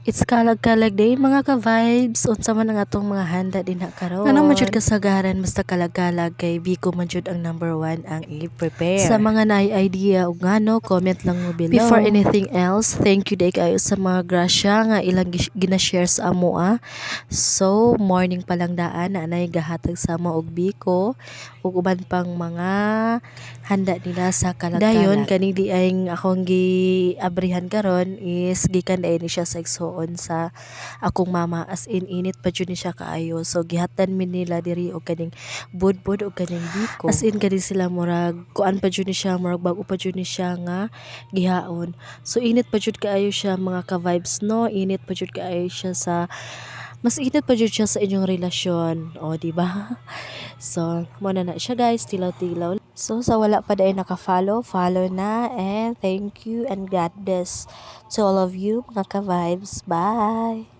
It's kalag-kalag day mga ka-vibes. Unsa man ang atong mga handa din karon. Ano man jud kasagaran basta kalag-kalag kay Biko man jud ang number 1 ang i-prepare. Sa mga naay idea ug ngano, comment lang mo below. Before anything else, thank you day kayo sa mga grasya nga ilang gina-share sa amo So, morning pa lang daan na anay gahatag sa amo og Biko ug uban pang mga handa nila sa kalag-kalag. Dayon kani di ay akong giabrihan karon is gikan day ni siya sa igsoon sa akong mama, as in init pa jud ni siya kaayo. So gihatan mi nila diri og kaning budbud og kaning Biko. As in kani sila murag kuan pa jud ni siya, murag bag-o pa jud ni siya nga gihaon. So init pa jud kaayo siya mga ka-vibes no, init pa jud kaayo siya sa mas init pa jud siya sa inyong relasyon. O, di ba? So, muna na siya guys, tilaw-tilaw. So, sa wala pa dahil naka-follow, follow na. And thank you and God bless to all of you, mga ka-vibes. Bye!